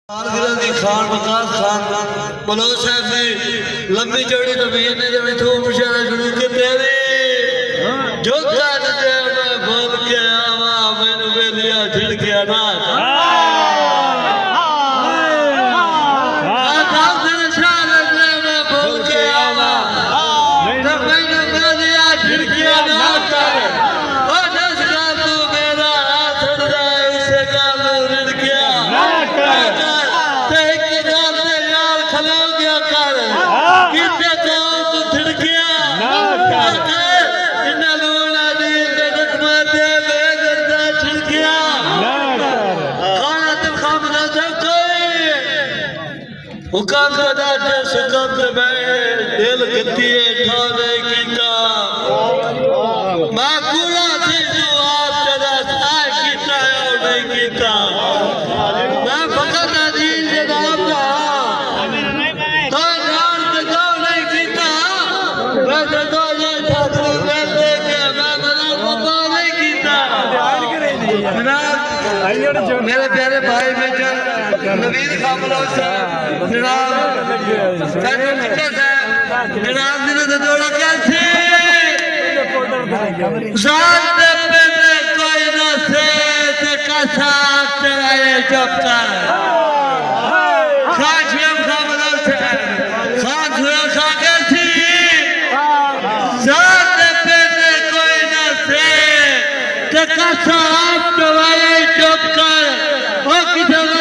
Khan Waqas Khan Bloch साहब ने लंबी चौड़ी तबीयत ने जब इथों मुशायरा शुरू किया जो काज दे मैं बोल के आवा मैंने बेलिया झिड़किया ना हुकाम खुदा के सुकम से मैं दिल गतिए ठाने की का माकूला थी जो आप चला साय कीता और नहीं कीता मैं फकत अजीज जनाब का तो जान के जो नहीं कीता मैं तो ये ठाकुर में लेके मैं बना को नहीं कीता जनाब मेरे प्यारे भाई बेटा नवीद खामलो साहब जनाब जनाब दिनों से जोड़ा कैसे जान पे कोई न से कसा चलाए जब कर खान छुएम खामलो साहब खान छुएम खा कैसी जान पे कोई न से कसा चलाए जब कर वो किधर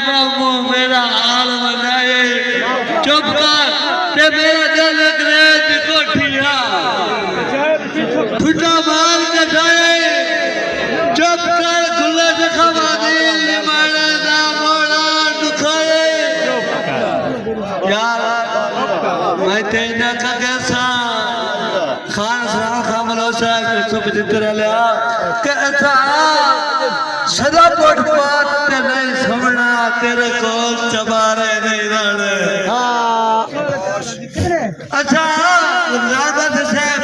मामू मेरा हाल बनाए चुप कर ते मेरा दिल अंग्रेज कोठिया फुटा मार के जाए चुप कर खुला दिखावा दे मारे ना मोड़ा दुखाए यार मैं तेना का कैसा खान साहब खामलो साहब सुप जितर लिया कैसा सदा पोट पात नहीं समझना तेरे को चबारे नहीं रहने अच्छा राधा साहब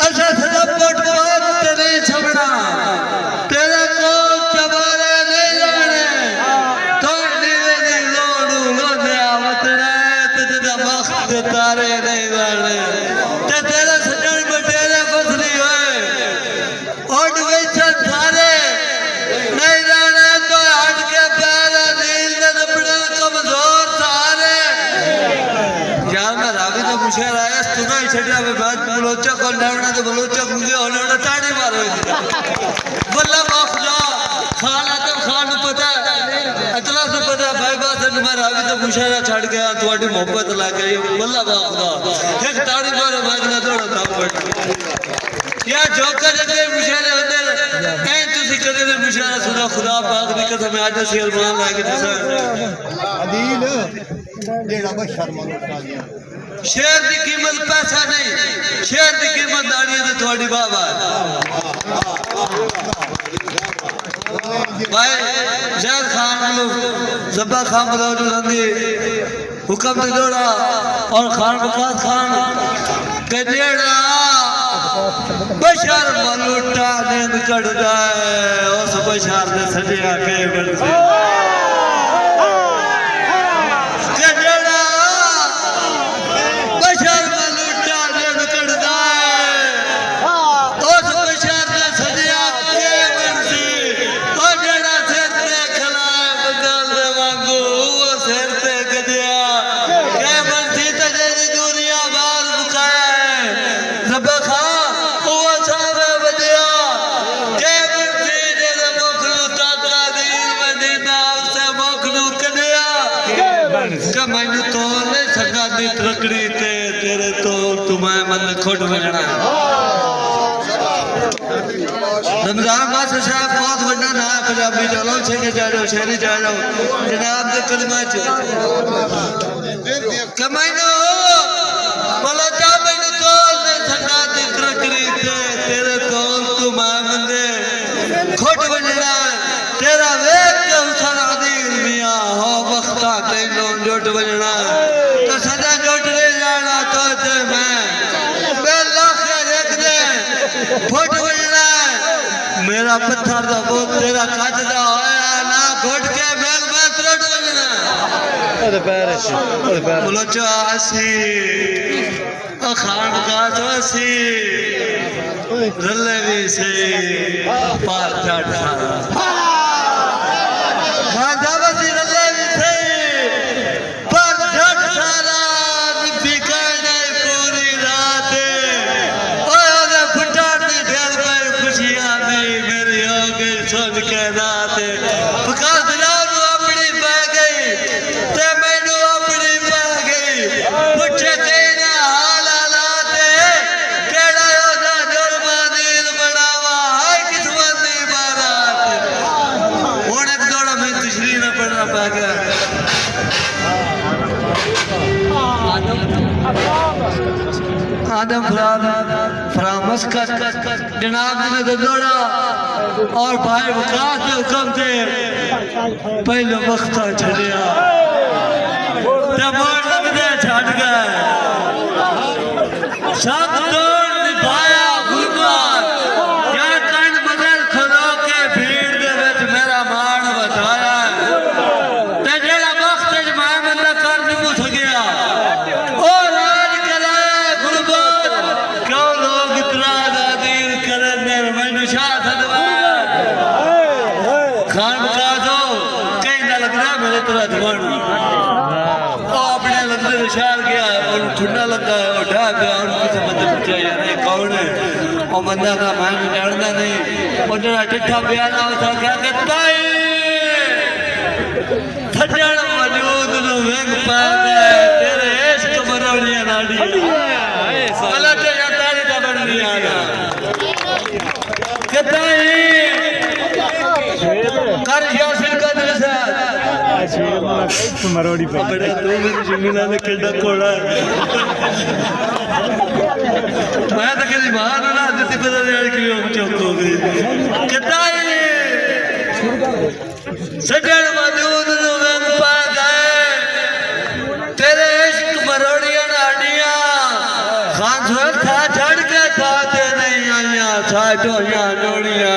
अच्छा सदा पोट पात नहीं समझना तेरे को चबारे नहीं रहने तो नीले नहीं लोड़ू लोने आवत रहे तुझे वक्त तारे नहीं रहने ते तेरे सजन बटेरे फसली हुए और वैसा थारे नहीं जाने तो हट के प्यारा नील नपड़े कमजोर सारे यार मैं रावी तो मुशायरा आया सुना ही छड़ा में बात बलोचा को लेवना तो बलोचा मुझे होने वाला ताड़ी मारो बल्ला माफला खाना तो खान पता अतला से पता भाई बात है मैं रावी तो मुशायरा छड़ गया तुम्हारी मोहब्बत ला गई बल्ला माफला एक ताड़ी मारो भागना थोड़ा काम कर या जोकर जगह मुशायरे होते कहीं तुसी कदे दे मुशायरा सुना खुदा पाक दी कसम आज से अरमान लाके तुसा अदील जेड़ा बस शर्मा उठा गया शेर दी कीमत पैसा नहीं शेर दी कीमत दाड़ी ते थोड़ी बाबा भाई जैद खान लो जब्बा खान लो रंदी हुक्म दे जोड़ा और खान वकास खान के जेड़ा बशर मलूटा नींद कटदा है उस बशर ने सजिया के बरसे जेड़ा बशर मलूटा नींद कटदा है उस बशर ने सजिया के बरसे ओ जेड़ा सिर ते खलाए बदल दे वांगू वो सिर ते गदिया के बरसी ते जेदी दुनिया बार बुकाया है रब खा मैंने तो ले सका दी तरकड़ी ते तेरे तो तुम्हें मन खोट बजना रमजान मास साहब बहुत बड़ा ना पंजाबी चलो छे जा रहे हो शहरी जा रहे हो जनाब दे कलमा च कमाइनो बोला जा मैंने तो ले सका दी तरकड़ी ते तेरे तो तुम्हें मन खोट बजना तेरा वेख के हुसन आदिल मियां हो वक्ता तेनो जोट बजना तो सदा जोट ले जाना तो ते मैं बेला के देख दे फुट बजना मेरा पत्थर दा वो तेरा कद दा होया ना घुट ਉਹਦੇ ਪੈਰ ਸੀ ਉਹਦੇ ਪੈਰ बलोचा असी खान का तो असी रल्ले भी से पार चढ़ सारा खान का बसी रल्ले भी से पार चढ़ सारा बिकने पूरी रात ओए ओए फुटार दी ढेल पर खुशियां नहीं मेरी हो गई सोच के रात विकास राव अपनी पै गई ते मैनू अपनी पै गई पूछे तेरा हाल हालाते केड़ा ओदा जुर्मानील बनावा हाय किस्मत दी बारात हुण एक दौड़ा मैं तशरीह ना पढ़ना पै गया आदम फरामस कर जनाब ने तो दौड़ा और भाई विकास के हुक्म से पहले वक्त छड़िया मोड़ लगदे छड़ गए सब दौड़ निभाया गुरबान क्या कन मगर खलो के भीड़ दे विच मेरा मान बताया ते जेड़ा वक्त च मैं बंदा कर नहीं मुस गया ओ राज कराया गुरबान क्यों लोग इतना नादीर करने मैनू शाह सदवाया खान का दो कहीं ना लगना मेरे तरह जवान अपने लंदे शहर गया और ठंडा लगा है और ढा गया और किसी बंदे पूछा यार ये कौन है और बंदा का मैं जानता नहीं और जरा चिट्ठा बयान होता क्या कहता है सज्जन मौजूद नु वेग पा गए तेरे इश्क मरोड़ियां नाड़ी गलत या तारी का बन दिया ना कहता है कर यासिर का दिल से मरोड़ी पे बड़े तू मेरी जमीना ने केड़ा कोड़ा मैं तो कभी बाहर ना देती पता नहीं क्यों चौक हो गई कहता है सजन मौजूद नु वेग पा गए तेरे इश्क मरोड़ियां नाड़ियां खान सुर था चढ़ के खाते नहीं आया साठों या नोड़ियां